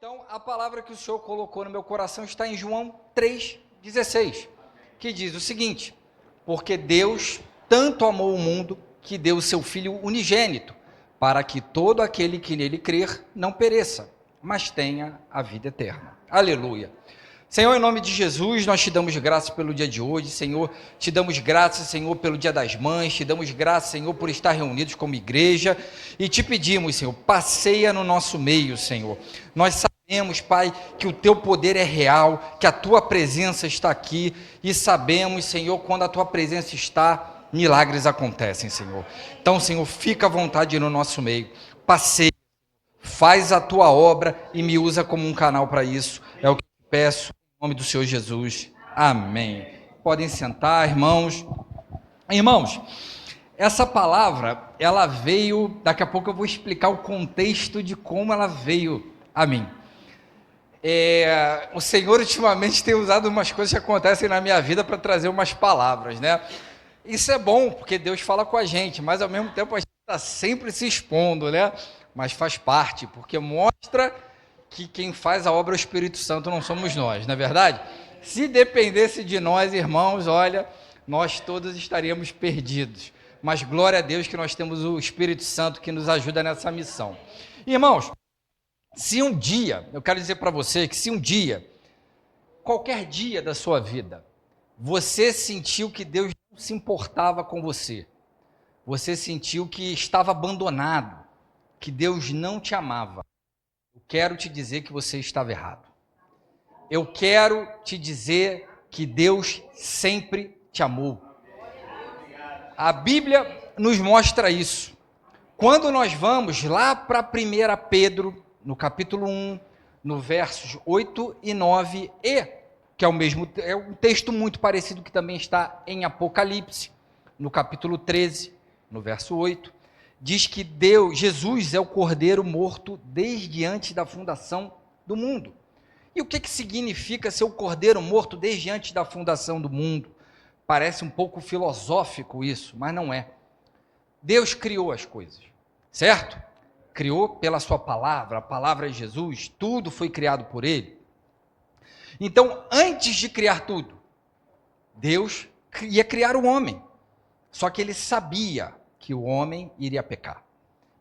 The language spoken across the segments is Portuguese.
Então, a palavra que o Senhor colocou no meu coração está em João 3,16, que diz o seguinte: porque Deus tanto amou o mundo que deu o seu Filho unigênito, para que todo aquele que nele crer não pereça, mas tenha a vida eterna. Aleluia. Senhor, em nome de Jesus, nós te damos graças pelo dia de hoje, Senhor, te damos graças, Senhor, pelo dia das mães, te damos graças, Senhor, por estar reunidos como igreja, e te pedimos, Senhor, passeia no nosso meio, Senhor. Nós sabemos, Pai, que o teu poder é real, que a tua presença está aqui, e sabemos, Senhor, quando a tua presença está, milagres acontecem, Senhor. Então, Senhor, fica à vontade no nosso meio, passeia, faz a tua obra e me usa como um canal para isso, é o que eu peço. Em nome do Senhor Jesus, amém. Podem sentar, irmãos. Irmãos, essa palavra, ela veio, daqui a pouco eu vou explicar o contexto de como ela veio a mim. O Senhor ultimamente tem usado umas coisas que acontecem na minha vida para trazer umas palavras, né? Isso é bom, porque Deus fala com a gente, mas ao mesmo tempo a gente está sempre se expondo, né? Mas faz parte, porque mostra que quem faz a obra é o Espírito Santo, não somos nós, não é verdade? Se dependesse de nós, irmãos, olha, nós todos estaríamos perdidos. Mas glória a Deus que nós temos o Espírito Santo que nos ajuda nessa missão. Irmãos, se um dia, eu quero dizer para você que se um dia, qualquer dia da sua vida, você sentiu que Deus não se importava com você, você sentiu que estava abandonado, que Deus não te amava, eu quero te dizer que você estava errado. Eu quero te dizer que Deus sempre te amou. A Bíblia nos mostra isso. Quando nós vamos lá para 1 Pedro, no capítulo 1, no versos 8 e 9, que é um texto muito parecido que também está em Apocalipse, no capítulo 13, no verso 8, diz que Jesus é o Cordeiro morto desde antes da fundação do mundo. E o que significa ser o Cordeiro morto desde antes da fundação do mundo? Parece um pouco filosófico isso, mas não é. Deus criou as coisas, certo? Criou pela sua palavra, a palavra é Jesus, tudo foi criado por Ele. Então, antes de criar tudo, Deus ia criar o homem, só que Ele sabia que o homem iria pecar.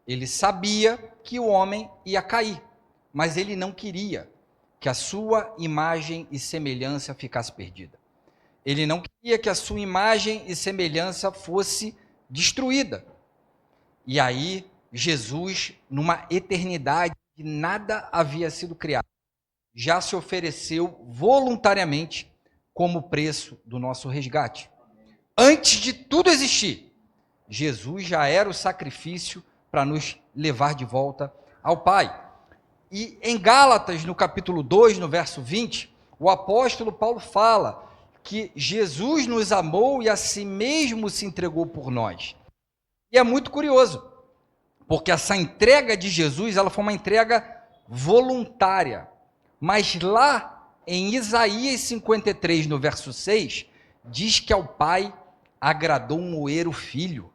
Ele sabia que o homem ia cair, mas ele não queria que a sua imagem e semelhança ficasse perdida. Ele não queria que a sua imagem e semelhança fosse destruída. E aí, Jesus, numa eternidade que nada havia sido criado, já se ofereceu voluntariamente como preço do nosso resgate. Antes de tudo existir, Jesus já era o sacrifício para nos levar de volta ao Pai. E em Gálatas, no capítulo 2, no verso 20, o apóstolo Paulo fala que Jesus nos amou e a si mesmo se entregou por nós. E é muito curioso, porque essa entrega de Jesus, ela foi uma entrega voluntária. Mas lá em Isaías 53, no verso 6, diz que ao Pai agradou moer o Filho.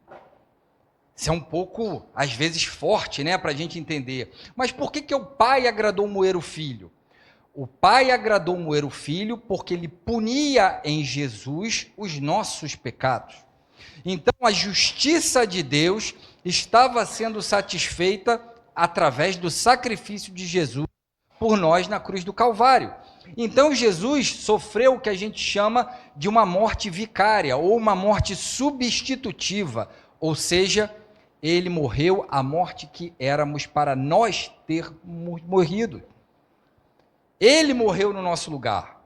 Isso é um pouco, às vezes, forte, né, para a gente entender. Mas por que o Pai agradou moer o Filho? O Pai agradou moer o Filho porque Ele punia em Jesus os nossos pecados. Então, a justiça de Deus estava sendo satisfeita através do sacrifício de Jesus por nós na cruz do Calvário. Então, Jesus sofreu o que a gente chama de uma morte vicária ou uma morte substitutiva, ou seja, ele morreu a morte que éramos para nós termos morrido. Ele morreu no nosso lugar.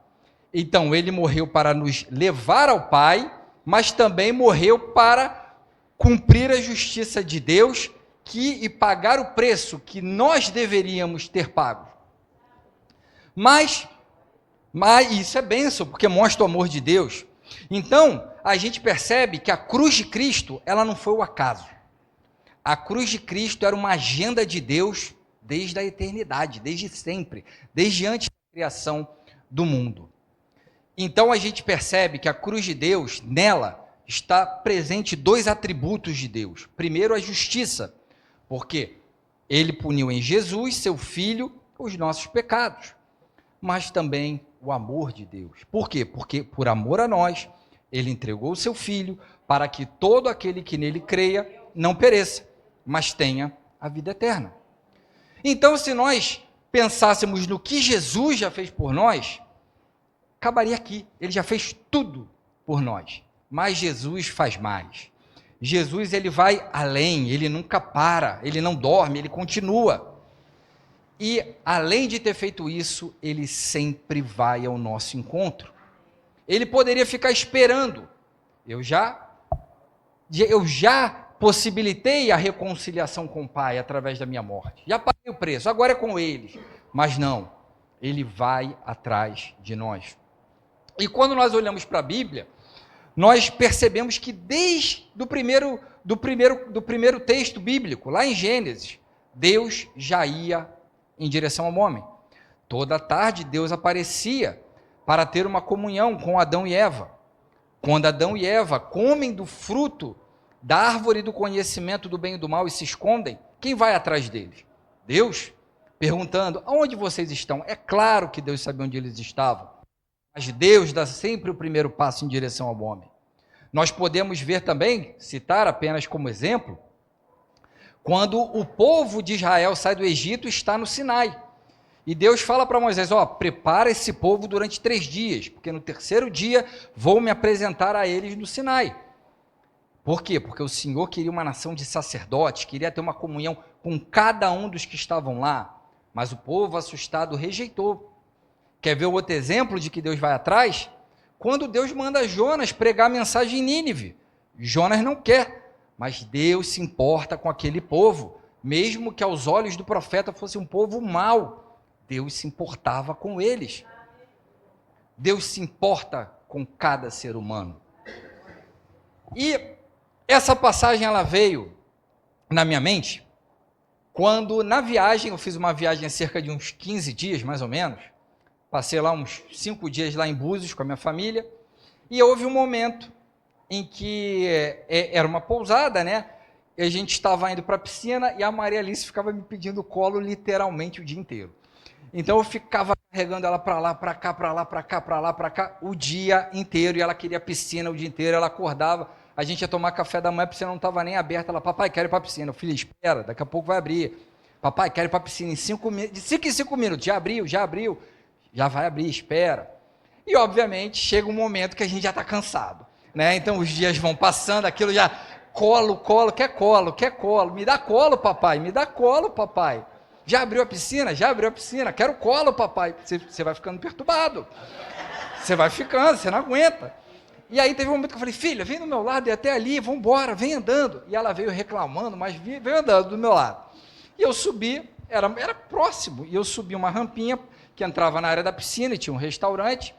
Então, ele morreu para nos levar ao Pai, mas também morreu para cumprir a justiça de Deus e pagar o preço que nós deveríamos ter pago. Mas isso é bênção, porque mostra o amor de Deus. Então, a gente percebe que a cruz de Cristo, ela não foi o acaso. A cruz de Cristo era uma agenda de Deus desde a eternidade, desde sempre, desde antes da criação do mundo. Então a gente percebe que a cruz de Deus, nela, está presente dois atributos de Deus. Primeiro, a justiça, porque ele puniu em Jesus, seu Filho, os nossos pecados, mas também o amor de Deus. Por quê? Porque por amor a nós, ele entregou o seu Filho para que todo aquele que nele creia não pereça, mas tenha a vida eterna. Então, se nós pensássemos no que Jesus já fez por nós, acabaria aqui. Ele já fez tudo por nós, mas Jesus faz mais. Jesus, ele vai além, ele nunca para, ele não dorme, ele continua. E, além de ter feito isso, ele sempre vai ao nosso encontro. Ele poderia ficar esperando. Eu já possibilitei a reconciliação com o Pai através da minha morte. Já paguei o preço, agora é com ele. Mas não, ele vai atrás de nós. E quando nós olhamos para a Bíblia, nós percebemos que desde do primeiro texto bíblico, lá em Gênesis, Deus já ia em direção ao homem. Toda tarde Deus aparecia para ter uma comunhão com Adão e Eva. Quando Adão e Eva comem do fruto da árvore do conhecimento do bem e do mal e se escondem, quem vai atrás deles? Deus, perguntando, aonde vocês estão? É claro que Deus sabia onde eles estavam, mas Deus dá sempre o primeiro passo em direção ao homem. Nós podemos ver também, citar apenas como exemplo, quando o povo de Israel sai do Egito, está no Sinai. E Deus fala para Moisés, prepara esse povo durante 3 dias, porque no terceiro dia vou me apresentar a eles no Sinai. Por quê? Porque o Senhor queria uma nação de sacerdotes, queria ter uma comunhão com cada um dos que estavam lá, mas o povo assustado rejeitou. Quer ver o outro exemplo de que Deus vai atrás? Quando Deus manda Jonas pregar a mensagem em Nínive. Jonas não quer, mas Deus se importa com aquele povo, mesmo que aos olhos do profeta fosse um povo mau, Deus se importava com eles. Deus se importa com cada ser humano. E essa passagem ela veio na minha mente quando na viagem, eu fiz uma viagem há cerca de uns 15 dias mais ou menos, passei lá uns 5 dias lá em Búzios com a minha família, e houve um momento em que era uma pousada, né? E a gente estava indo para a piscina e a Maria Alice ficava me pedindo colo literalmente o dia inteiro. Então eu ficava carregando ela para lá, para cá, para lá, para cá, para lá, para cá, o dia inteiro, e ela queria piscina o dia inteiro, ela acordava, a gente ia tomar café da manhã, a piscina não estava nem aberta, ela, papai, quero ir para a piscina. Eu falei, espera, daqui a pouco vai abrir. Papai, quero ir para a piscina em 5 minutos, de 5 em 5 minutos, já abriu, já vai abrir, espera. E obviamente chega um momento que a gente já está cansado, né? Então os dias vão passando, aquilo já, colo, quer colo, me dá colo, papai, já abriu a piscina, quero colo, papai. Você vai ficando perturbado, você não aguenta. E aí teve um momento que eu falei, filha, vem do meu lado, e até ali, vamos embora, vem andando. E ela veio reclamando, mas veio andando do meu lado. E eu subi, era próximo, e eu subi uma rampinha que entrava na área da piscina, e tinha um restaurante,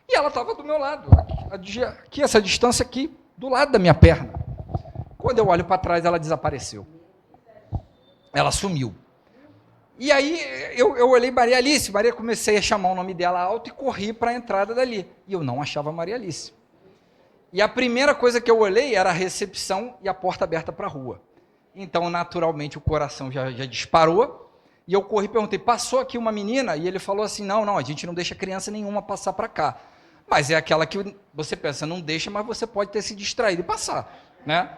e ela estava do meu lado, aqui, essa distância aqui, do lado da minha perna. Quando eu olho para trás, ela desapareceu. Ela sumiu. E aí eu olhei Maria Alice, comecei a chamar o nome dela alto e corri para a entrada dali. E eu não achava Maria Alice. E a primeira coisa que eu olhei era a recepção e a porta aberta para a rua. Então, naturalmente, o coração já disparou. E eu corri e perguntei, passou aqui uma menina? E ele falou assim, não, a gente não deixa criança nenhuma passar para cá. Mas é aquela que você pensa, não deixa, mas você pode ter se distraído e passar, né?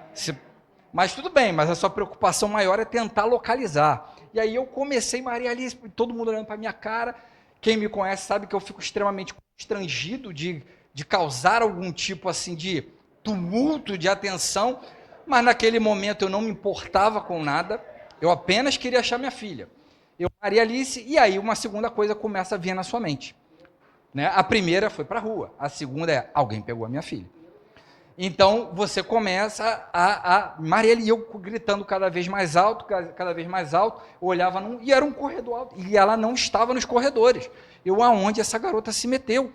Mas tudo bem, mas a sua preocupação maior é tentar localizar. E aí eu comecei, Maria Alice, todo mundo olhando para a minha cara. Quem me conhece sabe que eu fico extremamente constrangido de causar algum tipo assim de tumulto de atenção, mas naquele momento eu não me importava com nada, eu apenas queria achar minha filha. Eu, Maria Alice, e aí uma segunda coisa começa a vir na sua mente. Né? A primeira foi para a rua, a segunda é, alguém pegou a minha filha. Então, você começa Maria e eu gritando cada vez mais alto, olhava e era um corredor alto, e ela não estava nos corredores. Aonde essa garota se meteu?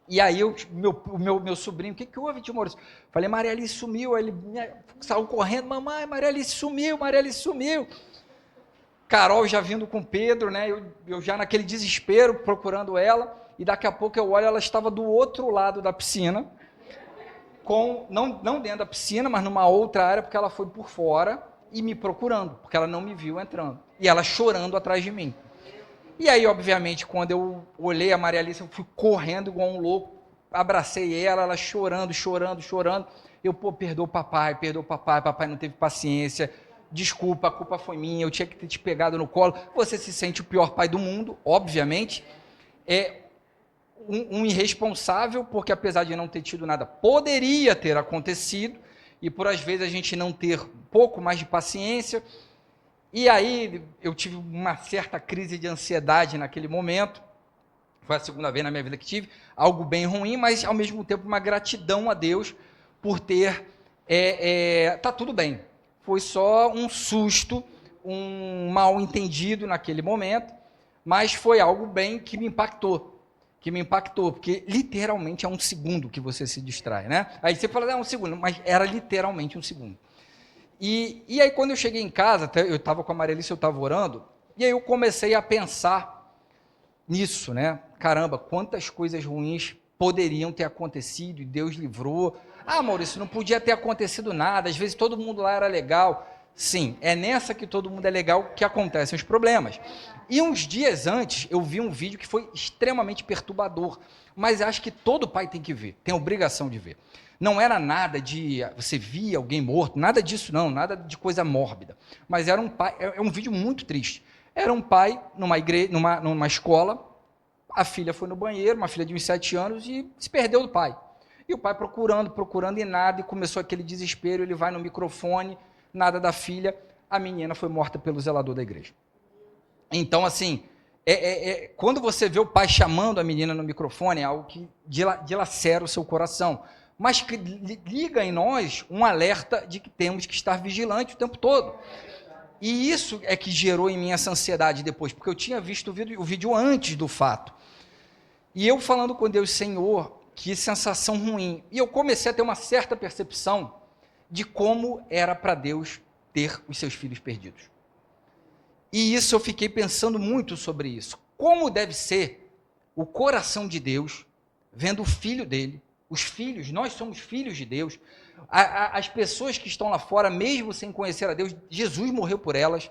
E aí, meu sobrinho, o que houve, tio Maurício? Falei, Maria Alice sumiu, ele saiu correndo, mamãe, Maria Alice sumiu. Carol já vindo com Pedro, né? Eu já naquele desespero, procurando ela, e daqui a pouco eu olho, ela estava do outro lado da piscina, não dentro da piscina, mas numa outra área, porque ela foi por fora e me procurando, porque ela não me viu entrando. E ela chorando atrás de mim. E aí, obviamente, quando eu olhei a Maria Alice, eu fui correndo igual um louco, abracei ela chorando, chorando, chorando. Eu, perdoa o papai, papai não teve paciência, desculpa, a culpa foi minha, eu tinha que ter te pegado no colo. Você se sente o pior pai do mundo, obviamente. É um irresponsável, porque apesar de não ter tido nada, poderia ter acontecido, e por às vezes a gente não ter um pouco mais de paciência. E aí eu tive uma certa crise de ansiedade naquele momento. Foi a segunda vez na minha vida que tive, algo bem ruim, mas ao mesmo tempo uma gratidão a Deus por ter, tá tudo bem. Foi só um susto, um mal entendido naquele momento, mas foi algo bem que me impactou, porque literalmente é um segundo que você se distrai, né? Aí você fala, é um segundo, mas era literalmente um segundo. E aí quando eu cheguei em casa, eu estava com a Maria Alice, eu estava orando, e aí eu comecei a pensar nisso, né? Caramba, quantas coisas ruins poderiam ter acontecido e Deus livrou. Ah, Maurício, não podia ter acontecido nada, às vezes todo mundo lá era legal. Sim, é nessa que todo mundo é legal que acontecem os problemas. E uns dias antes, eu vi um vídeo que foi extremamente perturbador, mas acho que todo pai tem que ver, tem a obrigação de ver. Não era nada de você via alguém morto, nada disso não, nada de coisa mórbida. Mas era um pai, é um vídeo muito triste. Era um pai numa igreja, numa escola, a filha foi no banheiro, uma filha de uns 7 anos, e se perdeu do pai. E o pai procurando e nada, e começou aquele desespero, ele vai no microfone, nada da filha, a menina foi morta pelo zelador da igreja. Então, assim, quando você vê o pai chamando a menina no microfone, é algo que dilacera o seu coração, mas que liga em nós um alerta de que temos que estar vigilantes o tempo todo. E isso é que gerou em mim essa ansiedade depois, porque eu tinha visto o vídeo antes do fato. E eu falando com Deus, Senhor, que sensação ruim. E eu comecei a ter uma certa percepção de como era para Deus ter os seus filhos perdidos. E isso eu fiquei pensando muito sobre isso. Como deve ser o coração de Deus vendo o filho dele, os filhos, nós somos filhos de Deus, as pessoas que estão lá fora, mesmo sem conhecer a Deus, Jesus morreu por elas,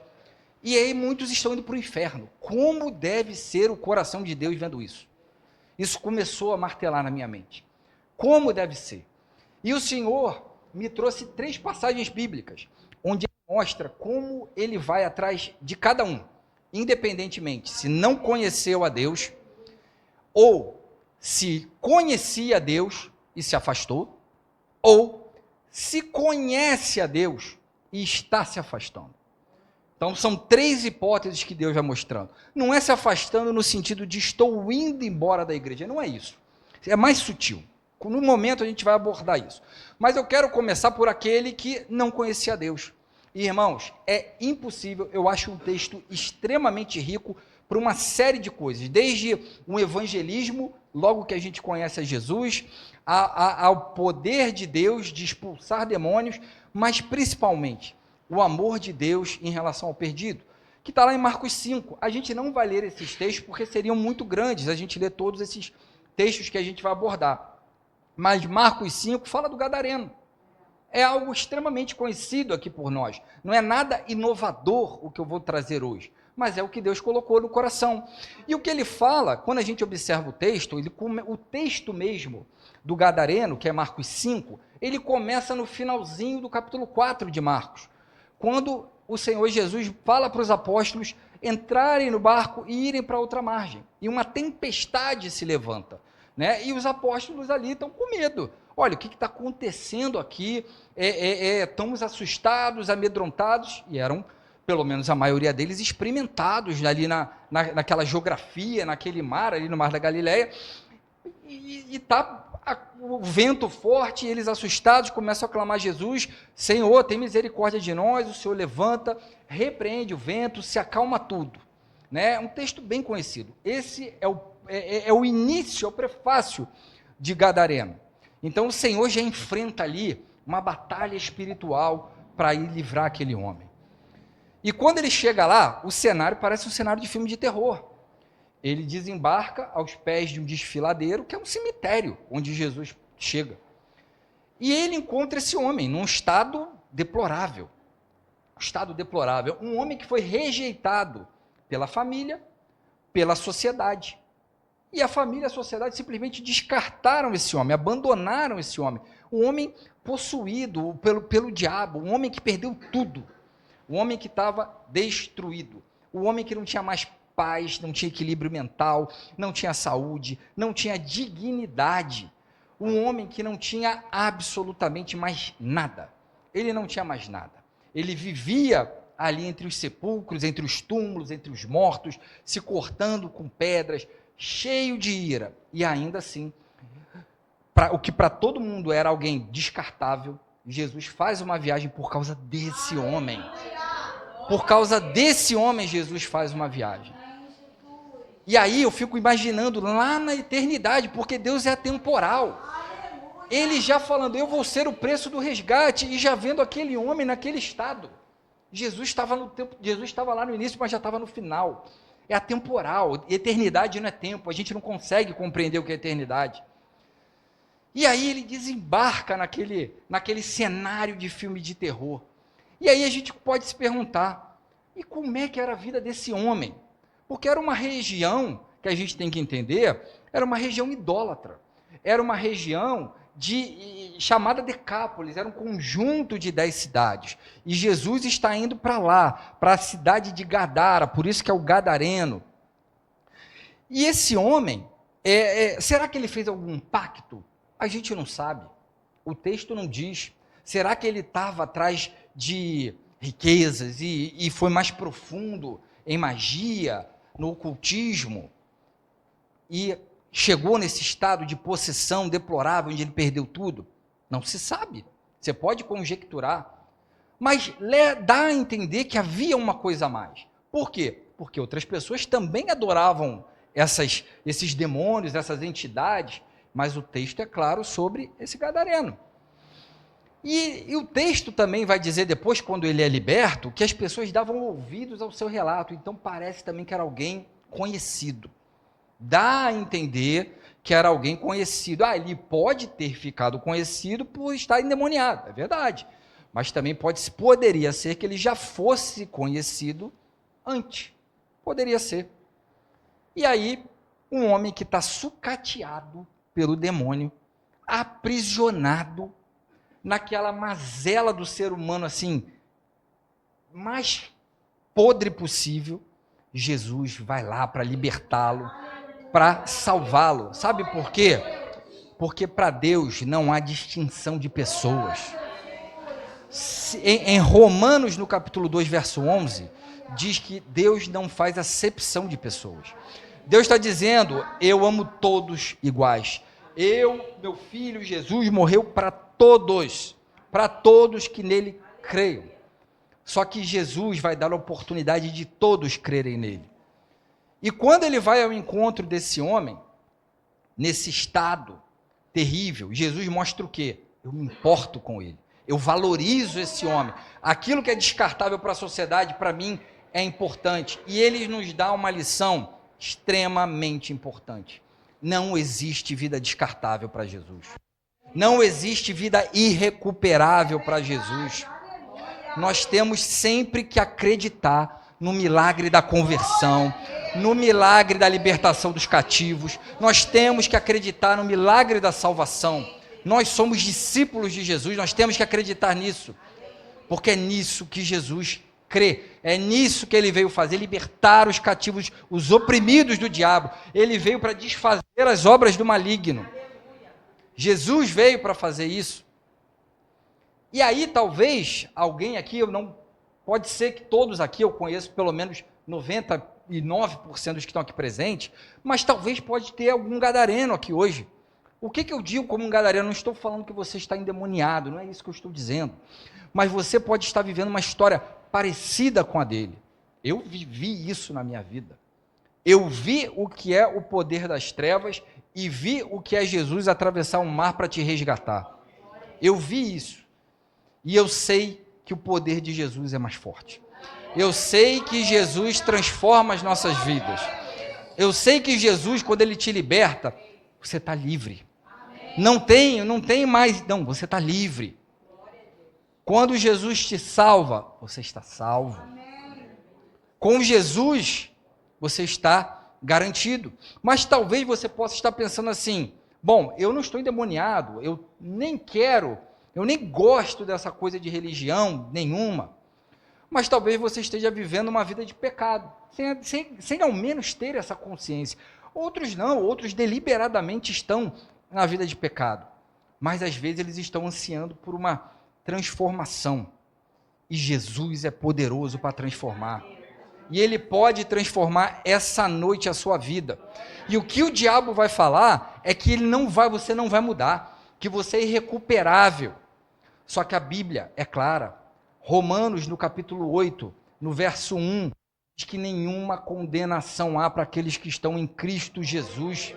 e aí muitos estão indo para o inferno. Como deve ser o coração de Deus vendo isso? Isso começou a martelar na minha mente. Como deve ser? E o Senhor me trouxe 3 passagens bíblicas, onde ele mostra como ele vai atrás de cada um, independentemente se não conheceu a Deus, ou se conhecia a Deus e se afastou, ou se conhece a Deus e está se afastando. Então, são 3 hipóteses que Deus vai mostrando. Não é se afastando no sentido de estou indo embora da igreja, não é isso. É mais sutil. No momento a gente vai abordar isso. Mas eu quero começar por aquele que não conhecia a Deus. E, irmãos, é impossível, eu acho um texto extremamente rico para uma série de coisas, desde um evangelismo, logo que a gente conhece a Jesus, ao poder de Deus de expulsar demônios, mas principalmente o amor de Deus em relação ao perdido, que está lá em Marcos 5. A gente não vai ler esses textos porque seriam muito grandes, a gente lê todos esses textos que a gente vai abordar. Mas Marcos 5 fala do gadareno. É algo extremamente conhecido aqui por nós. Não é nada inovador o que eu vou trazer hoje, mas é o que Deus colocou no coração. E o que ele fala, quando a gente observa o texto, o texto mesmo do gadareno, que é Marcos 5, ele começa no finalzinho do capítulo 4 de Marcos, quando o Senhor Jesus fala para os apóstolos entrarem no barco e irem para outra margem, e uma tempestade se levanta, né? E os apóstolos ali estão com medo. Olha, o que está acontecendo aqui? Estamos assustados, amedrontados, e eram, pelo menos a maioria deles, experimentados ali naquela geografia, naquele mar, ali no Mar da Galileia, e está o vento forte, e eles assustados começam a clamar a Jesus: Senhor, tem misericórdia de nós. O Senhor levanta, repreende o vento, se acalma tudo, né? Um texto bem conhecido. Esse é o início, é o prefácio de Gadareno. Então o Senhor já enfrenta ali uma batalha espiritual para ir livrar aquele homem. E quando ele chega lá, o cenário parece um cenário de filme de terror. Ele desembarca aos pés de um desfiladeiro, que é um cemitério, onde Jesus chega. E ele encontra esse homem num estado deplorável. Um homem que foi rejeitado pela família, pela sociedade. E a família e a sociedade simplesmente descartaram esse homem, abandonaram esse homem. Um homem possuído pelo diabo, um homem que perdeu tudo. Um homem que estava destruído. Um homem que não tinha mais paz, não tinha equilíbrio mental, não tinha saúde, não tinha dignidade. Um homem que não tinha absolutamente mais nada. Ele não tinha mais nada. Ele vivia ali entre os sepulcros, entre os túmulos, entre os mortos, se cortando com pedras, cheio de ira. E ainda assim, o que para todo mundo era alguém descartável, Jesus faz uma viagem por causa desse homem. Por causa desse homem, Jesus faz uma viagem. E aí eu fico imaginando lá na eternidade, porque Deus é atemporal. Ele já falando, eu vou ser o preço do resgate, e já vendo aquele homem naquele estado. Jesus estava lá no início, mas já estava no final. É atemporal, eternidade não é tempo, a gente não consegue compreender o que é eternidade. E aí ele desembarca naquele cenário de filme de terror. E aí a gente pode se perguntar, e como é que era a vida desse homem? Porque era uma região, que a gente tem que entender, era uma região idólatra. Era uma região chamada Decápolis, era um conjunto de 10 cidades. E Jesus está indo para lá, para a cidade de Gadara, por isso que é o Gadareno. E esse homem, será que ele fez algum pacto? A gente não sabe. O texto não diz. Será que ele estava atrás de riquezas e foi mais profundo em magia, no ocultismo? E chegou nesse estado de possessão deplorável, onde ele perdeu tudo? Não se sabe. Você pode conjecturar. Mas dá a entender que havia uma coisa a mais. Por quê? Porque outras pessoas também adoravam esses demônios, essas entidades, mas o texto é claro sobre esse gadareno. E o texto também vai dizer depois, quando ele é liberto, que as pessoas davam ouvidos ao seu relato. Então parece também que era alguém conhecido. Dá a entender que era alguém conhecido. Ele pode ter ficado conhecido por estar endemoniado, é verdade. Mas também poderia ser que ele já fosse conhecido antes. Poderia ser. E aí, um homem que está sucateado pelo demônio, aprisionado naquela mazela do ser humano, assim, mais podre possível, Jesus vai lá para libertá-lo, para salvá-lo. Sabe por quê? Porque para Deus não há distinção de pessoas. Em Romanos, no capítulo 2, verso 11, diz que Deus não faz acepção de pessoas. Deus está dizendo, eu amo todos iguais. Meu filho Jesus morreu para todos que nele creiam. Só que Jesus vai dar a oportunidade de todos crerem nele. E quando ele vai ao encontro desse homem, nesse estado terrível, Jesus mostra o quê? Eu me importo com ele. Eu valorizo esse homem. Aquilo que é descartável para a sociedade, para mim, é importante. E ele nos dá uma lição extremamente importante. Não existe vida descartável para Jesus. Não existe vida irrecuperável para Jesus. Nós temos sempre que acreditar no milagre da conversão, no milagre da libertação dos cativos. Nós temos que acreditar no milagre da salvação. Nós somos discípulos de Jesus, nós temos que acreditar nisso, porque é nisso que Jesus crê, é nisso que ele veio fazer, libertar os cativos, os oprimidos do diabo. Ele veio para desfazer as obras do maligno. Jesus veio para fazer isso. E aí talvez alguém aqui, pode ser que todos aqui, eu conheço pelo menos 99% dos que estão aqui presentes, mas talvez pode ter algum gadareno aqui hoje. O que eu digo como um gadareno? Não estou falando que você está endemoniado, não é isso que eu estou dizendo. Mas você pode estar vivendo uma história parecida com a dele. Eu vivi isso na minha vida. Eu vi o que é o poder das trevas e vi o que é Jesus atravessar um mar para te resgatar. Eu vi isso. E eu sei que o poder de Jesus é mais forte. Eu sei que Jesus transforma as nossas vidas. Eu sei que Jesus, quando ele te liberta, você está livre. Não tem mais, você está livre. Quando Jesus te salva, você está salvo. Com Jesus, você está garantido. Mas talvez você possa estar pensando assim, bom, eu não estou endemoniado, eu nem quero, eu nem gosto dessa coisa de religião nenhuma, mas talvez você esteja vivendo uma vida de pecado, sem ao menos ter essa consciência. Outros não, outros deliberadamente estão na vida de pecado, mas às vezes eles estão ansiando por uma transformação, e Jesus é poderoso para transformar, e Ele pode transformar essa noite a sua vida. E o que o diabo vai falar é que você não vai mudar, que você é irrecuperável. Só que a Bíblia é clara. Romanos, no capítulo 8, no verso 1, diz que nenhuma condenação há para aqueles que estão em Cristo Jesus.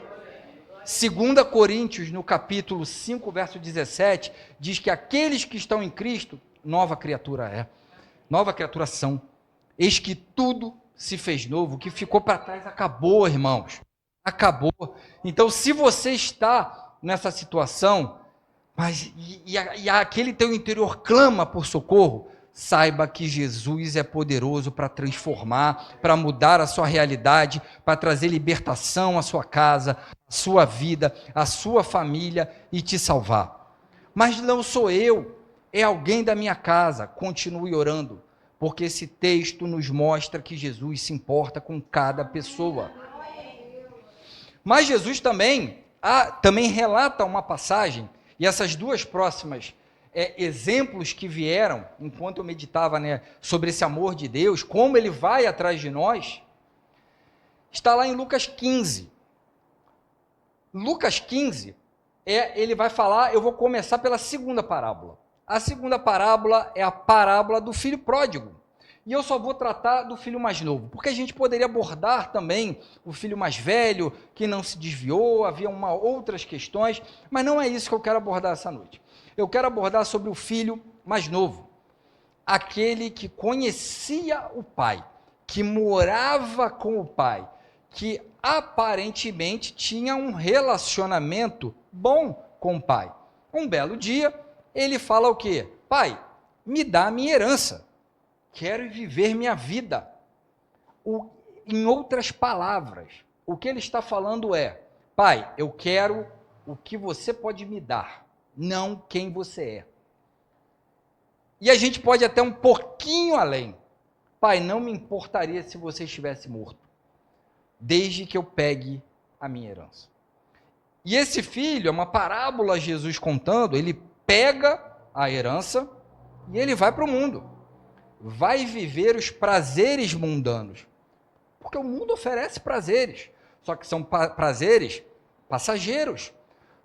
2 Coríntios, no capítulo 5, verso 17, diz que aqueles que estão em Cristo, nova criatura são. Eis que tudo se fez novo, o que ficou para trás acabou, irmãos. Acabou. Então, se você está nessa situação, e aquele teu interior clama por socorro, saiba que Jesus é poderoso para transformar, para mudar a sua realidade, para trazer libertação à sua casa, à sua vida, à sua família e te salvar. Mas não sou eu, é alguém da minha casa. Continue orando, porque esse texto nos mostra que Jesus se importa com cada pessoa. Mas Jesus também relata uma passagem, e essas duas próximas exemplos que vieram, enquanto eu meditava sobre esse amor de Deus, como Ele vai atrás de nós, está lá em Lucas 15. Lucas 15, ele vai falar, eu vou começar pela segunda parábola. A segunda parábola é a parábola do filho pródigo. E eu só vou tratar do filho mais novo, porque a gente poderia abordar também o filho mais velho, que não se desviou, havia outras questões, mas não é isso que eu quero abordar essa noite. Eu quero abordar sobre o filho mais novo, aquele que conhecia o pai, que morava com o pai, que aparentemente tinha um relacionamento bom com o pai. Um belo dia, ele fala o quê? Pai, me dá a minha herança. Quero viver minha vida. Em outras palavras, o que ele está falando é, pai, eu quero o que você pode me dar, não quem você é. E a gente pode até um pouquinho além. Pai, não me importaria se você estivesse morto, desde que eu pegue a minha herança. E esse filho, é uma parábola Jesus contando, ele pega a herança e ele vai para o mundo. Vai viver os prazeres mundanos, porque o mundo oferece prazeres, só que são prazeres passageiros,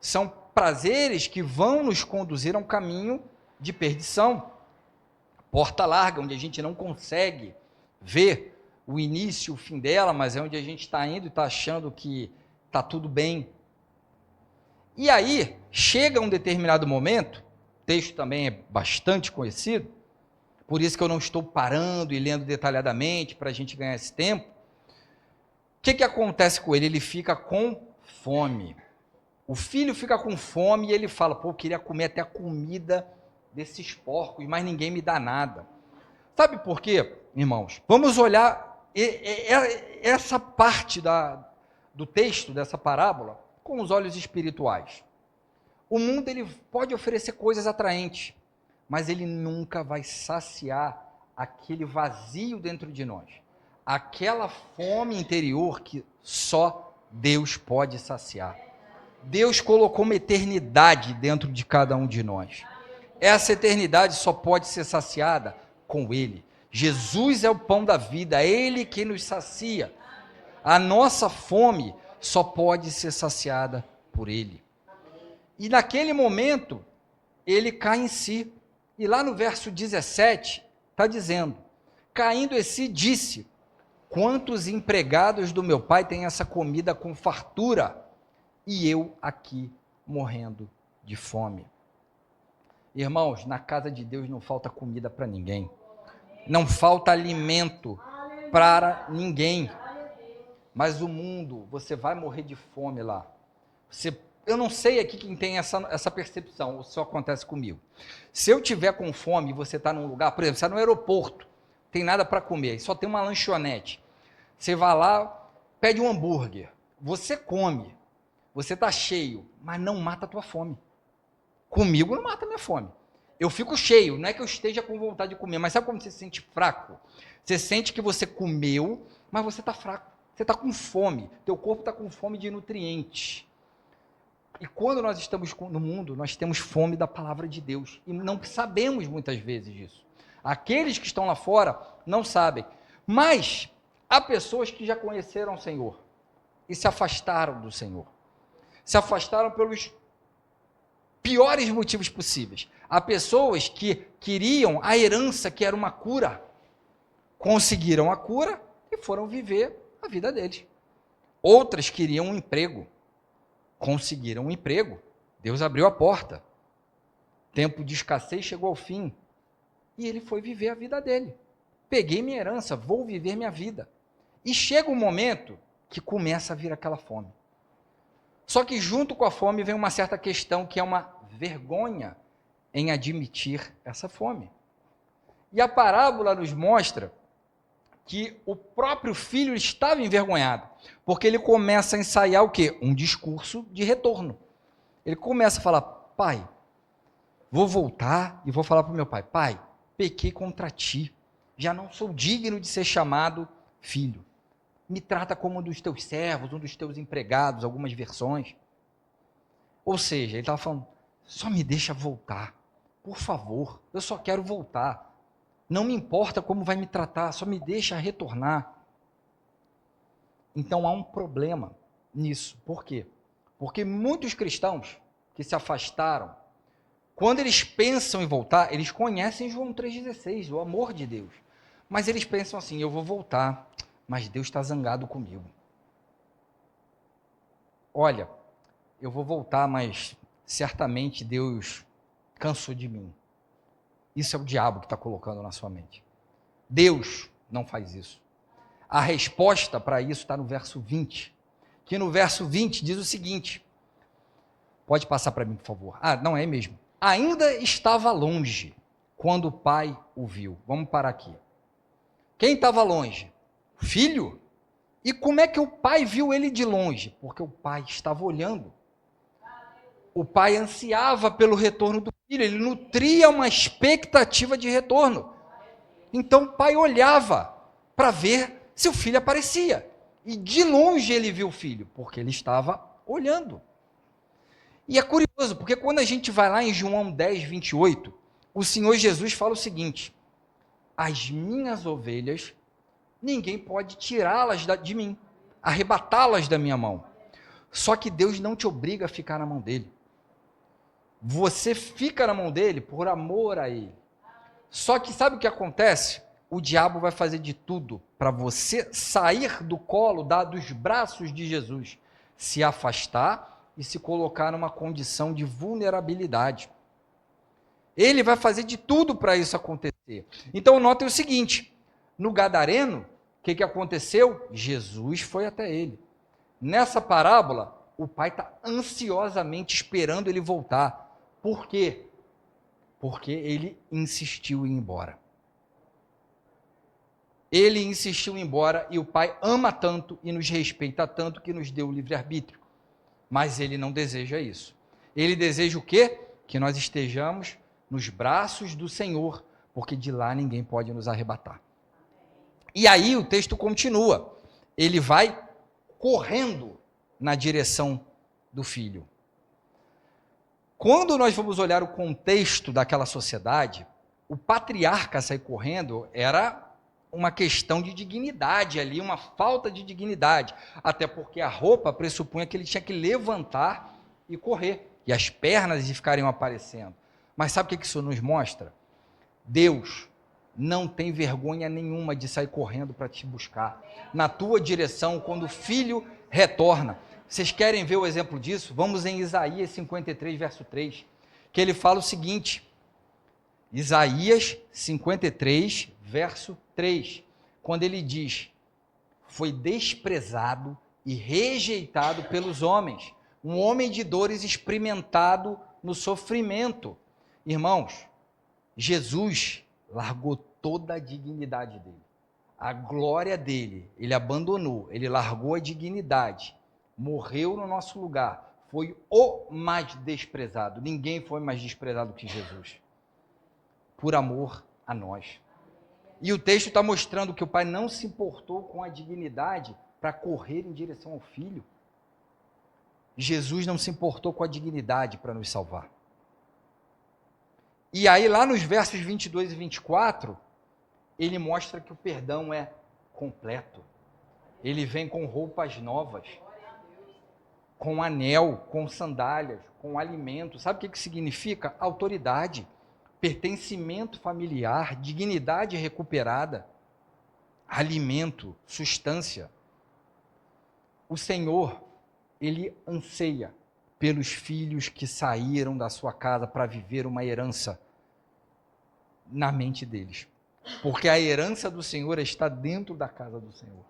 são prazeres que vão nos conduzir a um caminho de perdição, porta larga, onde a gente não consegue ver o início, o fim dela, mas é onde a gente está indo e está achando que está tudo bem. E aí, chega um determinado momento, o texto também é bastante conhecido, por isso que eu não estou parando e lendo detalhadamente para a gente ganhar esse tempo. O que acontece com ele? Ele fica com fome. O filho fica com fome e ele fala, pô, eu queria comer até a comida desses porcos, mas ninguém me dá nada. Sabe por quê, irmãos? Vamos olhar essa parte do texto, dessa parábola, com os olhos espirituais. O mundo ele pode oferecer coisas atraentes, mas ele nunca vai saciar aquele vazio dentro de nós, aquela fome interior que só Deus pode saciar. Deus colocou uma eternidade dentro de cada um de nós. Essa eternidade só pode ser saciada com Ele. Jesus é o pão da vida, é Ele que nos sacia. A nossa fome só pode ser saciada por Ele. E naquele momento, ele cai em si. E lá no verso 17, está dizendo, caindo em si, disse, quantos empregados do meu pai têm essa comida com fartura, e eu aqui morrendo de fome. Irmãos, na casa de Deus não falta comida para ninguém, não falta alimento para ninguém, mas o mundo, você vai morrer de fome lá. Eu não sei aqui quem tem essa percepção, isso acontece comigo. Se eu tiver com fome e você está num lugar, por exemplo, você está no aeroporto, tem nada para comer, só tem uma lanchonete. Você vai lá, pede um hambúrguer, você come, você está cheio, mas não mata a tua fome. Comigo não mata a minha fome. Eu fico cheio, não é que eu esteja com vontade de comer, mas sabe como você se sente fraco? Você sente que você comeu, mas você está fraco. Você está com fome, teu corpo está com fome de nutrientes. E quando nós estamos no mundo, nós temos fome da palavra de Deus. E não sabemos muitas vezes disso. Aqueles que estão lá fora não sabem. Mas há pessoas que já conheceram o Senhor e se afastaram do Senhor. Se afastaram pelos piores motivos possíveis. Há pessoas que queriam a herança, que era uma cura. Conseguiram a cura e foram viver a vida deles. Outras queriam um emprego. Conseguiram um emprego. Deus abriu a porta. Tempo de escassez chegou ao fim. E ele foi viver a vida dele. Peguei minha herança, vou viver minha vida. E chega um momento que começa a vir aquela fome. Só que junto com a fome vem uma certa questão que é uma vergonha em admitir essa fome. E a parábola nos mostra que o próprio filho estava envergonhado, porque ele começa a ensaiar o quê? Um discurso de retorno. Ele começa a falar: pai, vou voltar e vou falar para o meu pai: pai, pequei contra ti, já não sou digno de ser chamado filho. Me trata como um dos teus servos, um dos teus empregados, algumas versões. Ou seja, ele estava falando: só me deixa voltar, por favor, eu só quero voltar. Não me importa como vai me tratar, só me deixa retornar. Então há um problema nisso. Por quê? Porque muitos cristãos que se afastaram, quando eles pensam em voltar, eles conhecem João 3,16, o amor de Deus. Mas eles pensam assim: eu vou voltar, mas Deus está zangado comigo. Olha, eu vou voltar, mas certamente Deus cansou de mim. Isso é o diabo que está colocando na sua mente. Deus não faz isso. A resposta para isso está no verso 20. Que no verso 20 diz o seguinte. Pode passar para mim, por favor. Não é mesmo. Ainda estava longe quando o pai o viu. Vamos parar aqui. Quem estava longe? O filho. E como é que o pai viu ele de longe? Porque o pai estava olhando. O pai ansiava pelo retorno do filho, ele nutria uma expectativa de retorno. Então o pai olhava para ver se o filho aparecia. E de longe ele viu o filho, porque ele estava olhando. E é curioso, porque quando a gente vai lá em João 10, 28, o Senhor Jesus fala o seguinte: as minhas ovelhas, ninguém pode tirá-las de mim, arrebatá-las da minha mão. Só que Deus não te obriga a ficar na mão dele. Você fica na mão dele por amor a ele. Só que sabe o que acontece? O diabo vai fazer de tudo para você sair do colo, dos braços de Jesus, se afastar e se colocar numa condição de vulnerabilidade. Ele vai fazer de tudo para isso acontecer. Então notem o seguinte: no Gadareno, o que aconteceu? Jesus foi até ele. Nessa parábola, o pai está ansiosamente esperando ele voltar. Por quê? Porque ele insistiu em ir embora. Ele insistiu em ir embora e o pai ama tanto e nos respeita tanto que nos deu o livre-arbítrio. Mas ele não deseja isso. Ele deseja o quê? Que nós estejamos nos braços do Senhor, porque de lá ninguém pode nos arrebatar. E aí o texto continua. Ele vai correndo na direção do filho. Quando nós vamos olhar o contexto daquela sociedade, o patriarca sair correndo era uma questão de dignidade ali, uma falta de dignidade, até porque a roupa pressupunha que ele tinha que levantar e correr, e as pernas ficariam aparecendo. Mas sabe o que isso nos mostra? Deus não tem vergonha nenhuma de sair correndo para te buscar, na tua direção, quando o filho retorna. Vocês querem ver o exemplo disso? Vamos em Isaías 53, verso 3, que ele fala o seguinte, Isaías 53, verso 3, quando ele diz: foi desprezado e rejeitado pelos homens, um homem de dores, experimentado no sofrimento. Irmãos, Jesus largou toda a dignidade dele, a glória dele, ele abandonou, ele largou a dignidade, morreu no nosso lugar, foi o mais desprezado. Ninguém foi mais desprezado que Jesus, por amor a nós. E o texto está mostrando que o pai não se importou com a dignidade para correr em direção ao filho. Jesus não se importou com a dignidade para nos salvar. E aí, lá nos versos 22 e 24, ele mostra que o perdão é completo. Ele vem com roupas novas, com anel, com sandálias, com alimento. Sabe o que significa? Autoridade, pertencimento familiar, dignidade recuperada, alimento, substância. O Senhor, ele anseia pelos filhos que saíram da sua casa para viver uma herança na mente deles. Porque a herança do Senhor está dentro da casa do Senhor.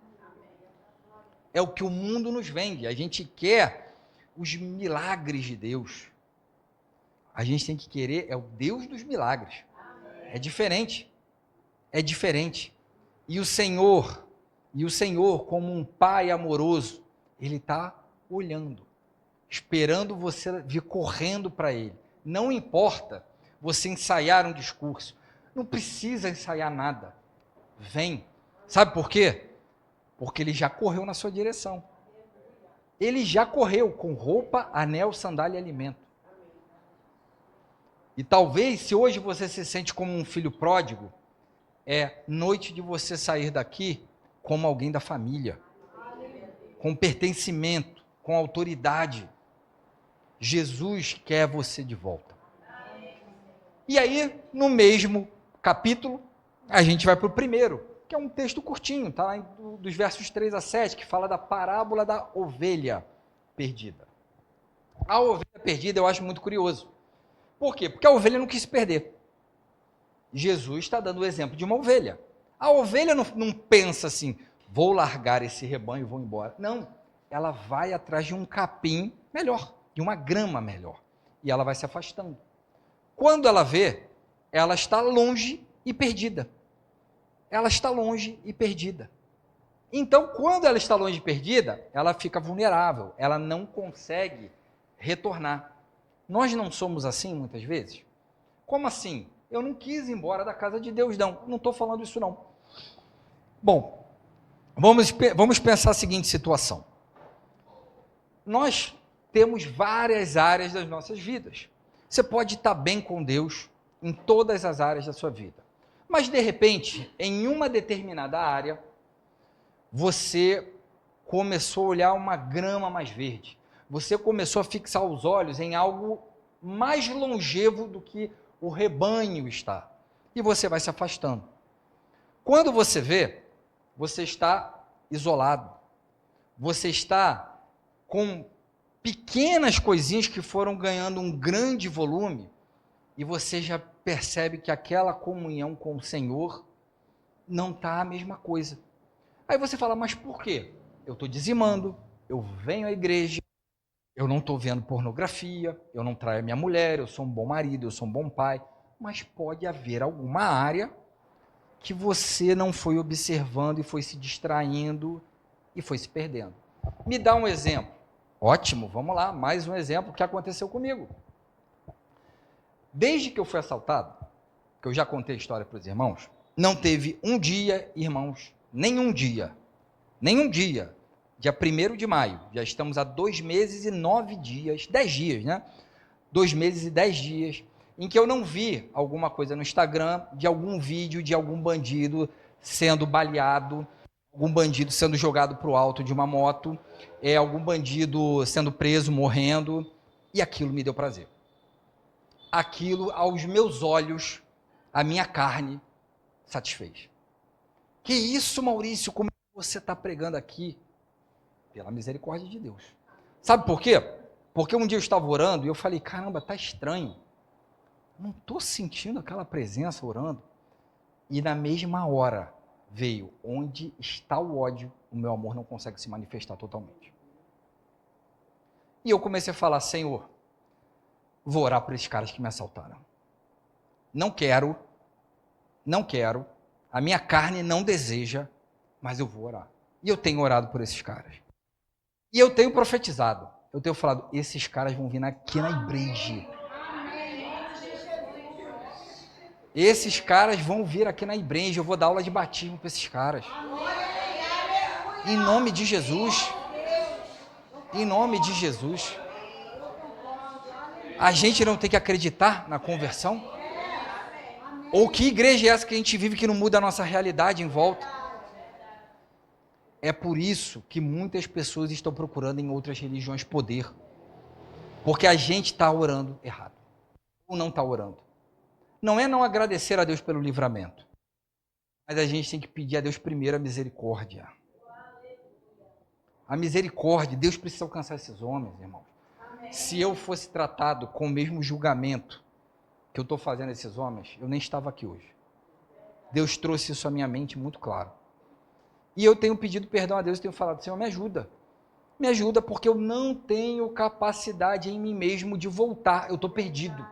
É o que o mundo nos vende. A gente quer os milagres de Deus. A gente tem que querer, é o Deus dos milagres. É diferente. É diferente. E o Senhor, como um pai amoroso, ele está olhando, esperando você vir correndo para ele. Não importa você ensaiar um discurso. Não precisa ensaiar nada. Vem. Sabe por quê? Porque ele já correu na sua direção. Ele já correu com roupa, anel, sandália e alimento. E talvez, se hoje você se sente como um filho pródigo, é noite de você sair daqui como alguém da família, com pertencimento, com autoridade. Jesus quer você de volta. E aí, no mesmo capítulo, a gente vai para o primeiro, que é um texto curtinho, tá? Dos versos 3 a 7, que fala da parábola da ovelha perdida. A ovelha perdida eu acho muito curioso. Por quê? Porque a ovelha não quis se perder. Jesus está dando o exemplo de uma ovelha. A ovelha não pensa assim, vou largar esse rebanho e vou embora. Não, ela vai atrás de um capim melhor, de uma grama melhor. E ela vai se afastando. Quando ela vê, ela está longe e perdida. Ela está longe e perdida. Então, quando ela está longe e perdida, ela fica vulnerável, ela não consegue retornar. Nós não somos assim muitas vezes? Como assim? Eu não quis ir embora da casa de Deus, não estou falando isso não. Bom, vamos pensar a seguinte situação. Nós temos várias áreas das nossas vidas. Você pode estar bem com Deus em todas as áreas da sua vida. Mas, de repente, em uma determinada área, você começou a olhar uma grama mais verde. Você começou a fixar os olhos em algo mais longevo do que o rebanho está. E você vai se afastando. Quando você vê, você está isolado. Você está com pequenas coisinhas que foram ganhando um grande volume e você já percebe que aquela comunhão com o Senhor não está a mesma coisa. Aí você fala, mas por quê? Eu estou dizimando, eu venho à igreja, eu não estou vendo pornografia, eu não traio a minha mulher, eu sou um bom marido, eu sou um bom pai, mas pode haver alguma área que você não foi observando e foi se distraindo e foi se perdendo. Me dá um exemplo. Ótimo, vamos lá, mais um exemplo que aconteceu comigo. Desde que eu fui assaltado, que eu já contei a história para os irmãos, não teve um dia, irmãos, nenhum dia, dia 1º de maio, já estamos há 2 meses e 9 dias, 10 dias, né? 2 meses e 10 dias, em que eu não vi alguma coisa no Instagram de algum vídeo de algum bandido sendo baleado, algum bandido sendo jogado para o alto de uma moto, algum bandido sendo preso, morrendo, e aquilo me deu prazer. Aquilo, aos meus olhos, a minha carne satisfez. Que isso, Maurício, como você está pregando aqui? Pela misericórdia de Deus. Sabe por quê? Porque um dia eu estava orando e eu falei, caramba, está estranho. Não estou sentindo aquela presença orando. E na mesma hora veio, onde está o ódio, o meu amor não consegue se manifestar totalmente. E eu comecei a falar, Senhor, vou orar por esses caras que me assaltaram. Não quero, a minha carne não deseja mas eu vou orar. E eu tenho orado por esses caras. E eu tenho profetizado. Eu tenho falado, esses caras vão vir aqui na igreja. Esses caras vão vir aqui na igreja. Eu vou dar aula de batismo para esses caras. Em nome de Jesus. Em nome de Jesus. A gente não tem que acreditar na conversão? Ou que igreja é essa que a gente vive que não muda a nossa realidade em volta? É por isso que muitas pessoas estão procurando em outras religiões poder. Porque a gente está orando errado. Ou não está orando. Não é não agradecer a Deus pelo livramento. Mas a gente tem que pedir a Deus primeiro a misericórdia. A misericórdia. Deus precisa alcançar esses homens, irmãos. Se eu fosse tratado com o mesmo julgamento que eu estou fazendo a esses homens, eu nem estava aqui hoje. Deus trouxe isso à minha mente muito claro. E eu tenho pedido perdão a Deus e tenho falado, Senhor, me ajuda. Me ajuda porque eu não tenho capacidade em mim mesmo de voltar. Eu estou perdido.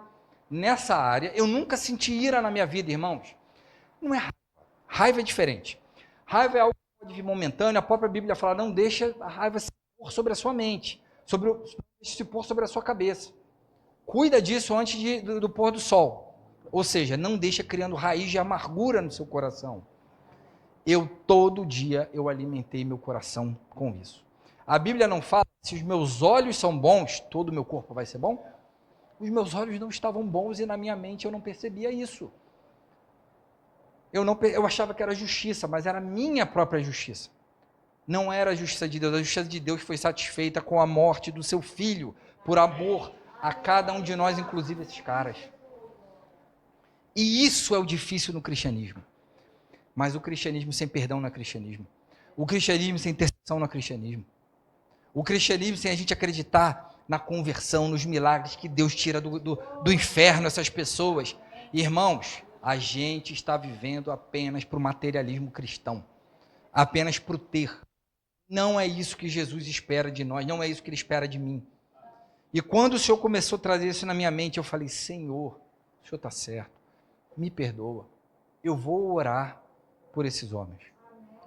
Nessa área, eu nunca senti ira na minha vida, irmãos. Não é raiva. Raiva é diferente. Raiva é algo que pode vir momentâneo. A própria Bíblia fala, não deixa a raiva se pôr sobre a sua mente, se pôr sobre a sua cabeça. Cuida disso antes do pôr do sol. Ou seja, não deixa criando raiz de amargura no seu coração. Todo dia, eu alimentei meu coração com isso. A Bíblia não fala, se os meus olhos são bons, todo o meu corpo vai ser bom? Os meus olhos não estavam bons e na minha mente eu não percebia isso. Eu achava que era justiça, mas era a minha própria justiça. Não era a justiça de Deus. A justiça de Deus foi satisfeita com a morte do seu filho, por amor a cada um de nós, inclusive esses caras. E isso é o difícil no cristianismo. Mas o cristianismo sem perdão não é cristianismo. O cristianismo sem intercessão não é cristianismo. O cristianismo sem a gente acreditar na conversão, nos milagres que Deus tira do inferno essas pessoas. Irmãos, a gente está vivendo apenas para o materialismo cristão. Apenas para o ter. Não é isso que Jesus espera de nós, não é isso que Ele espera de mim. E quando o Senhor começou a trazer isso na minha mente, eu falei, Senhor, o Senhor está certo, me perdoa. Eu vou orar por esses homens.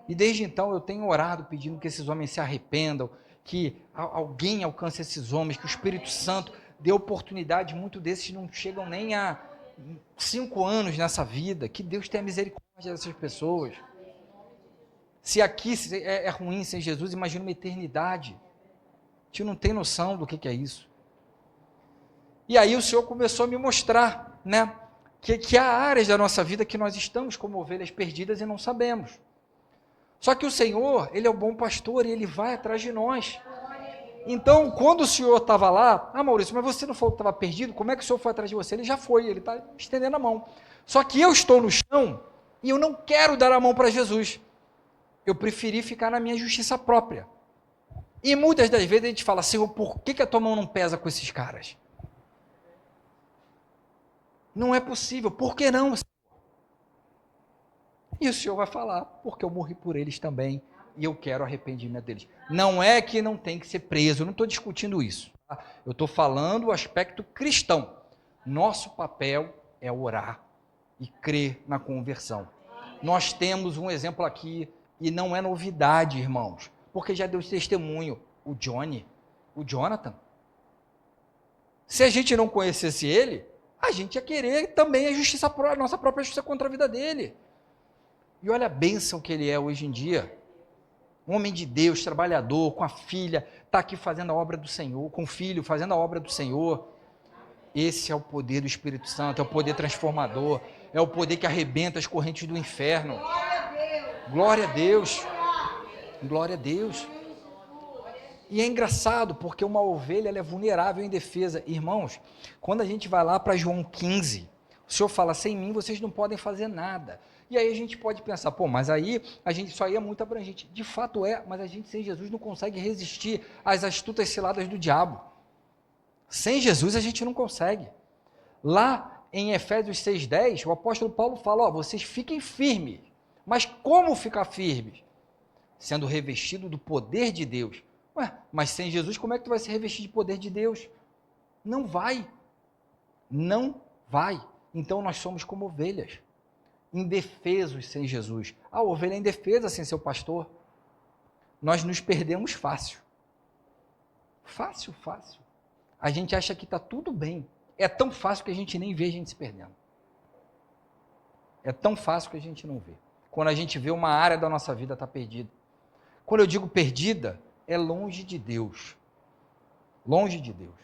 E desde então eu tenho orado pedindo que esses homens se arrependam, que alguém alcance esses homens, que o Espírito Santo dê oportunidade. Muitos desses não chegam nem a 5 anos nessa vida. Que Deus tenha misericórdia dessas pessoas. Se aqui é ruim sem Jesus, imagina uma eternidade. A gente não tem noção do que é isso. E aí o Senhor começou a me mostrar, né, que há áreas da nossa vida que nós estamos como ovelhas perdidas e não sabemos. Só que o Senhor, Ele é o bom pastor e Ele vai atrás de nós. Então, quando o Senhor estava lá, Maurício, mas você não falou que estava perdido? Como é que o Senhor foi atrás de você? Ele já foi, Ele está estendendo a mão. Só que eu estou no chão e eu não quero dar a mão para Jesus. Eu preferi ficar na minha justiça própria. E muitas das vezes a gente fala, Senhor, por que a tua mão não pesa com esses caras? Não é possível. Por que não, Senhor? E o Senhor vai falar, porque eu morri por eles também, e eu quero arrependimento deles. Não é que não tem que ser preso, eu não estou discutindo isso. Tá? Eu estou falando o aspecto cristão. Nosso papel é orar e crer na conversão. Nós temos um exemplo aqui, e não é novidade, irmãos, porque já deu testemunho, o Jonathan. Se a gente não conhecesse ele, a gente ia querer também a nossa própria justiça contra a vida dele. E olha a bênção que ele é hoje em dia. Um homem de Deus, trabalhador, com a filha, está aqui fazendo a obra do Senhor, com o filho, fazendo a obra do Senhor. Esse é o poder do Espírito Santo, é o poder transformador, é o poder que arrebenta as correntes do inferno. Glória a Deus. Glória a Deus. E é engraçado, porque uma ovelha ela é vulnerável e indefesa. Irmãos, quando a gente vai lá para João 15, o Senhor fala, sem mim vocês não podem fazer nada. E aí a gente pode pensar, mas aí isso aí é muito abrangente. De fato é, mas a gente sem Jesus não consegue resistir às astutas ciladas do diabo. Sem Jesus a gente não consegue. Lá em Efésios 6,10, o apóstolo Paulo fala, vocês fiquem firmes. Mas como ficar firmes? Sendo revestido do poder de Deus. Mas sem Jesus como é que tu vai se revestir de poder de Deus? Não vai. Não vai. Então nós somos como ovelhas. indefesos sem Jesus. A ovelha é indefesa sem seu pastor. Nós nos perdemos fácil. Fácil, fácil. A gente acha que está tudo bem. É tão fácil que a gente nem vê a gente se perdendo. É tão fácil que a gente não vê. Quando a gente vê uma área da nossa vida está perdida. Quando eu digo perdida, é longe de Deus. Longe de Deus.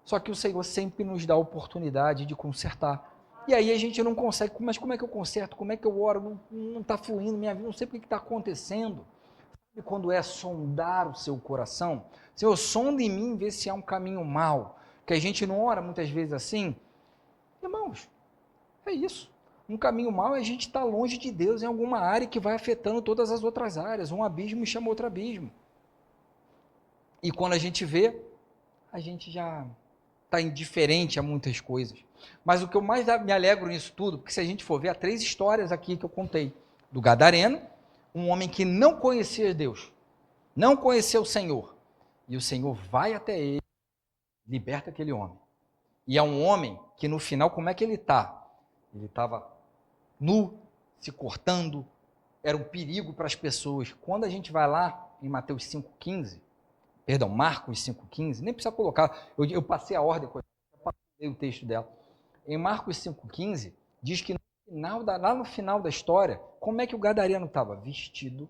Só que o Senhor sempre nos dá a oportunidade de consertar. E aí a gente não consegue, mas como é que eu conserto? Como é que eu oro? Não está fluindo minha vida, não sei o que está acontecendo. Sabe quando é sondar o seu coração? Senhor, sonda em mim, vê se há um caminho mau. Que a gente não ora muitas vezes assim. Irmãos, é isso. Um caminho mau é a gente estar longe de Deus em alguma área que vai afetando todas as outras áreas. Um abismo chama outro abismo. E quando a gente vê, a gente já está indiferente a muitas coisas. Mas o que eu mais me alegro nisso tudo, porque se a gente for ver, há 3 histórias aqui que eu contei. Do Gadareno, um homem que não conhecia Deus, não conhecia o Senhor. E o Senhor vai até ele, liberta aquele homem. E é um homem que no final, como é que ele está? Ele estava nu, se cortando, era um perigo para as pessoas. Quando a gente vai lá em Mateus 5,15, perdão, Marcos 5,15, nem precisa colocar, eu passei a ordem, eu passei o texto dela. Em Marcos 5,15, diz que lá no final da história, como é que o gadareno estava? Vestido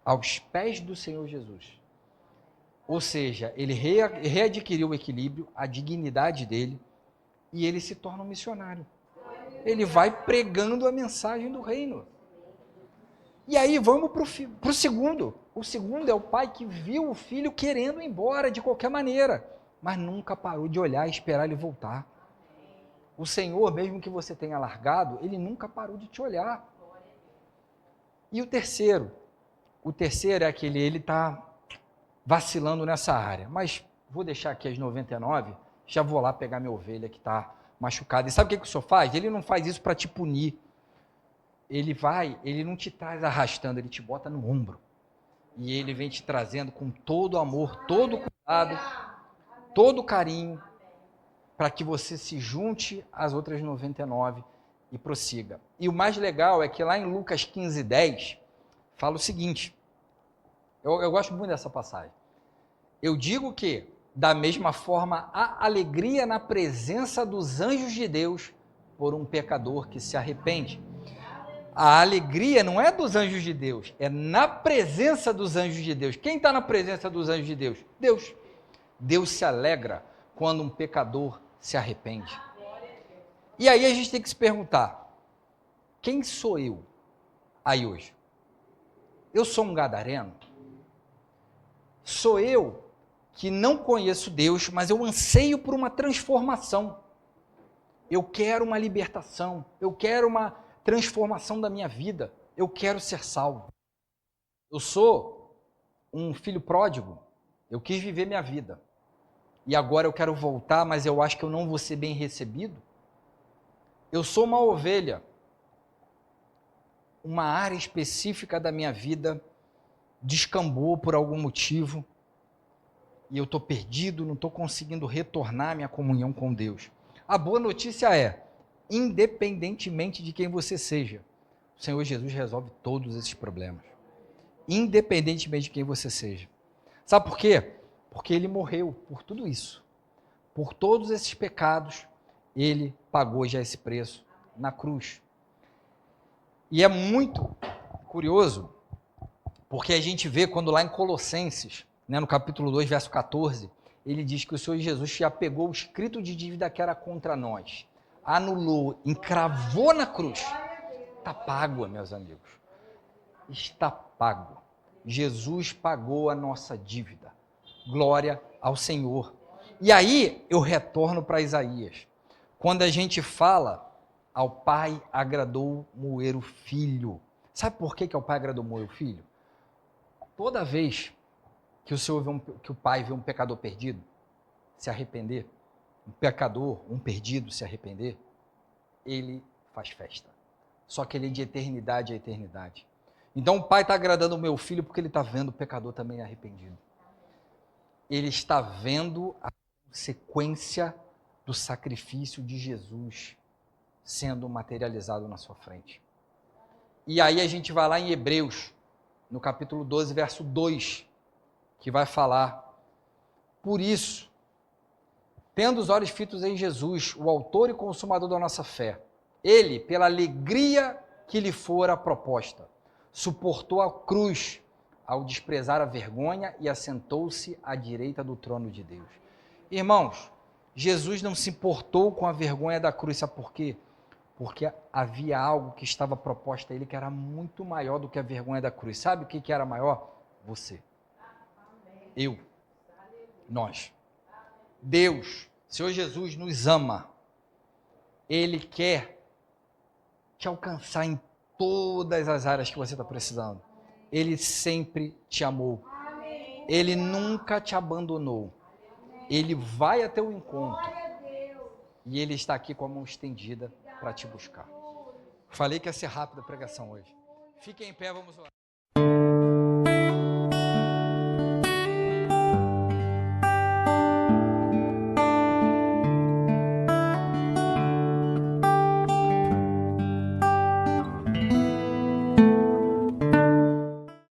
aos pés do Senhor Jesus. Ou seja, ele readquiriu o equilíbrio, a dignidade dele, e ele se torna um missionário. Ele vai pregando a mensagem do reino. E aí vamos para o segundo. O segundo é o pai que viu o filho querendo ir embora de qualquer maneira, mas nunca parou de olhar e esperar ele voltar. O Senhor, mesmo que você tenha largado, ele nunca parou de te olhar. E o terceiro é aquele, ele está vacilando nessa área, mas vou deixar aqui as 99, já vou lá pegar minha ovelha que está machucada. E sabe o que o Senhor faz? Ele não faz isso para te punir. Ele não te traz arrastando, ele te bota no ombro. E ele vem te trazendo com todo amor, todo cuidado, todo carinho, para que você se junte às outras 99 e prossiga. E o mais legal é que lá em Lucas 15:10, fala o seguinte, eu gosto muito dessa passagem. Eu digo que, da mesma forma, há alegria na presença dos anjos de Deus por um pecador que se arrepende. A alegria não é dos anjos de Deus, é na presença dos anjos de Deus. Quem está na presença dos anjos de Deus? Deus. Deus se alegra quando um pecador se arrepende. E aí a gente tem que se perguntar, quem sou eu aí hoje? Eu sou um gadareno? Sou eu que não conheço Deus, mas eu anseio por uma transformação. Eu quero uma libertação, eu quero uma transformação da minha vida, eu quero ser salvo. Eu sou um filho pródigo, eu quis viver minha vida. E agora eu quero voltar, mas eu acho que eu não vou ser bem recebido. Eu sou uma ovelha. Uma área específica da minha vida descambou por algum motivo e eu estou perdido, não estou conseguindo retornar à minha comunhão com Deus. A boa notícia é, independentemente de quem você seja, o Senhor Jesus resolve todos esses problemas. Independentemente de quem você seja. Sabe por quê? Porque ele morreu por tudo isso. Por todos esses pecados, ele pagou já esse preço na cruz. E é muito curioso, porque a gente vê quando lá em Colossenses, no capítulo 2, verso 14, ele diz que o Senhor Jesus já pegou o escrito de dívida que era contra nós, anulou, encravou na cruz. Está pago, meus amigos. Está pago. Jesus pagou a nossa dívida. Glória ao Senhor. E aí eu retorno para Isaías. Quando a gente fala, ao pai agradou moer o filho. Sabe por que ao pai agradou moer o filho? Toda vez que que o pai vê um pecador perdido se arrepender, um pecador, um perdido se arrepender, ele faz festa. Só que ele é de eternidade a eternidade. Então o pai está agradando o meu filho porque ele está vendo o pecador também arrependido. Ele está vendo a consequência do sacrifício de Jesus sendo materializado na sua frente. E aí a gente vai lá em Hebreus, no capítulo 12, verso 2, que vai falar: por isso, tendo os olhos fitos em Jesus, o autor e consumador da nossa fé, ele, pela alegria que lhe fora proposta, suportou a cruz ao desprezar a vergonha e assentou-se à direita do trono de Deus. Irmãos, Jesus não se importou com a vergonha da cruz, sabe por quê? Porque havia algo que estava proposto a ele que era muito maior do que a vergonha da cruz. Sabe o que era maior? Você. Eu. Nós. Deus, Senhor Jesus, nos ama. Ele quer te alcançar em todas as áreas que você está precisando. Ele sempre te amou. Ele nunca te abandonou. Ele vai até o encontro. E Ele está aqui com a mão estendida para te buscar. Falei que ia ser rápida a pregação hoje. Fiquem em pé, vamos orar.